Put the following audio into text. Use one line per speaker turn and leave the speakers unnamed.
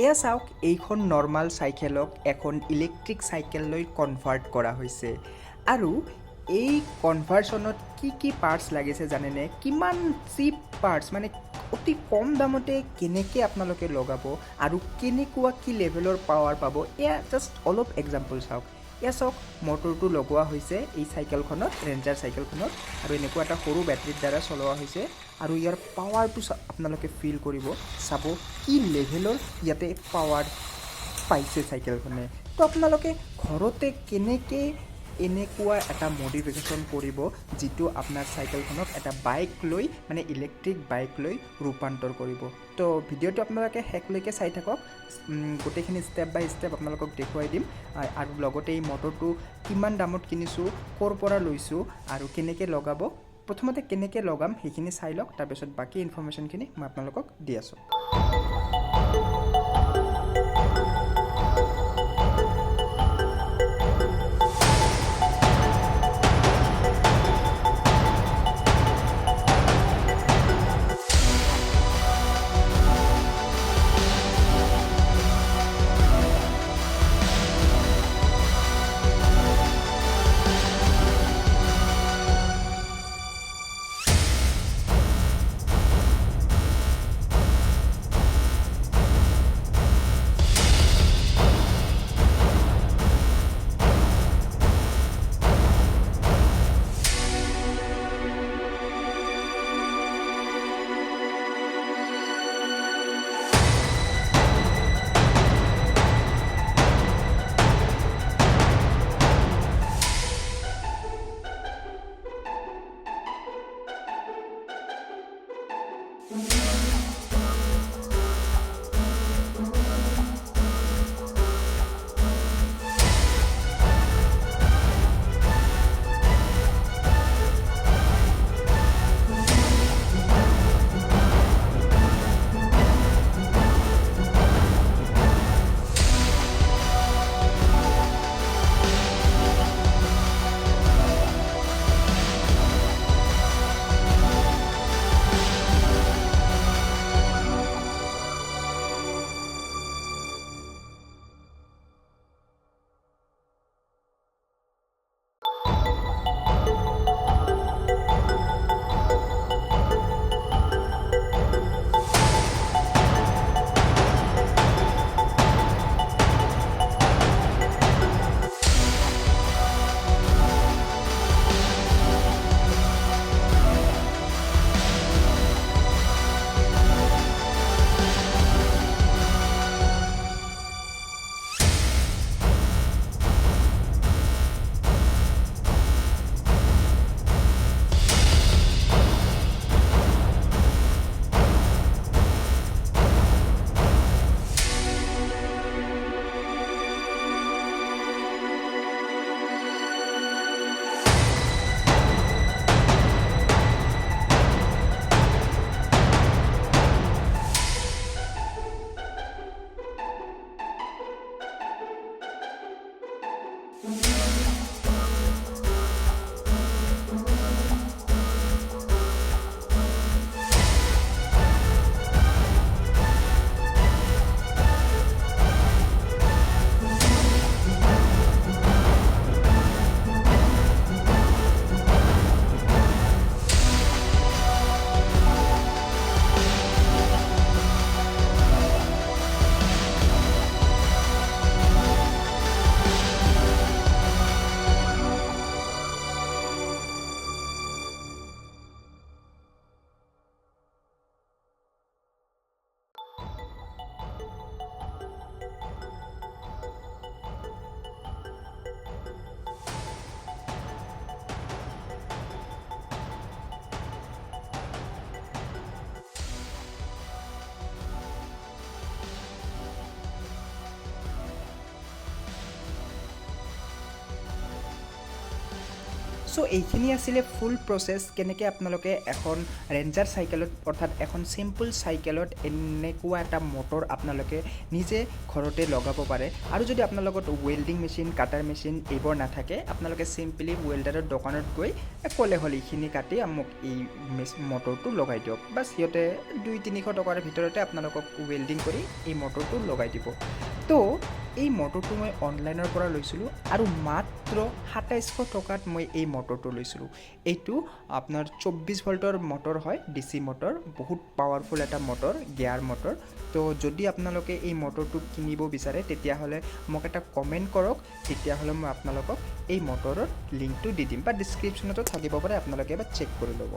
এয়া চাওক, এইখন নৰ্মাল চাইকেলক এখন ইলেক্ট্ৰিক চাইকেললৈ কনভাৰ্ট কৰা হৈছে আৰু এই কনভাৰ্চনত কি পাৰ্টছ লাগিছে জানেনে? কিমান চিপ পাৰ্টছ, মানে অতি কম দামতে কেনেকৈ আপোনালোকে লগাব আৰু কেনেকুৱা কি লেভেলৰ পাৱাৰ পাব, এয়া জাষ্ট অলপ এক্সাম্পল চাওক। এয়া চাওক, মটৰটো লগোৱা হৈছে এই চাইকেলখনত, ৰেঞ্জাৰ চাইকেলখনত, আৰু এনেকুৱা এটা সৰু বেটাৰীৰ দ্বাৰা চলোৱা হৈছে আৰু ইয়াৰ পাৱাৰটো আপোনালোকে ফিল কৰিব, চাব কি লেভেলৰ ইয়াতে পাৱাৰ পাইছে চাইকেলখনে। তো আপোনালোকে ঘৰতে কেনেকৈ এনেকুৱা এটা মডিফিকেশ্যন কৰিব যিটো আপোনাৰ চাইকেলখনক এটা বাইক লৈ, মানে ইলেক্ট্ৰিক বাইক লৈ ৰূপান্তৰ কৰিব। তো ভিডিঅ'টো আপোনালোকে শেষলৈকে চাই থাকক, গোটেইখিনি ষ্টেপ বাই ষ্টেপ আপোনালোকক দেখুৱাই দিম আৰু লগতে এই মটৰটো কিমান দামত কিনিছোঁ, ক'ৰ পৰা লৈছোঁ আৰু কেনেকৈ লগাব, প্ৰথমতে কেনেকৈ লগাম সেইখিনি চাই লওক, তাৰপিছত বাকী ইনফৰ্মেশ্যনখিনি মই আপোনালোকক দি আছোঁ। সো এইখিনি আছিলে ফুল প্ৰচেছ কেনেকৈ আপোনালোকে এখন ৰেঞ্জাৰ চাইকেলত অৰ্থাৎ এখন চিম্পল চাইকেলত এনেকুৱা এটা মটৰ আপোনালোকে নিজে ঘৰতে লগাব পাৰে আৰু যদি আপোনাৰ লগত ৱেল্ডিং মেচিন কাটাৰ মেচিন এইবোৰ নাথাকে আপোনালোকে চিম্পলি ৱেল্ডাৰৰ দোকানত গৈ ক'লে হ'ল এইখিনি কাটি মোক এই মটৰটো লগাই দিয়ক বাছ সিহঁতে 200-300 টকাৰ ভিতৰতে আপোনালোকক ৱেল্ডিং কৰি এই মটৰটো লগাই দিব তো এই মটৰটো মই অনলাইনৰ পৰা লৈছিলোঁ আৰু মাত্ৰ 2700 টকাত মই এই মটৰটো লৈছিলোঁ এইটো আপোনাৰ 24 ভল্টৰ মটৰ হয় ডিচি মটৰ বহুত পাৱাৰফুল এটা মটৰ গিয়াৰ মটৰ তো যদি আপোনালোকে এই মটৰটো কিনিব বিচাৰে তেতিয়াহ'লে মোক এটা কমেণ্ট কৰক তেতিয়াহ'লে মই আপোনালোকক এই মটৰৰ লিংকটো দি দিম বা ডিছক্ৰিপশ্যনতো থাকিব পাৰে আপোনালোকে এবাৰ চেক কৰি ল'ব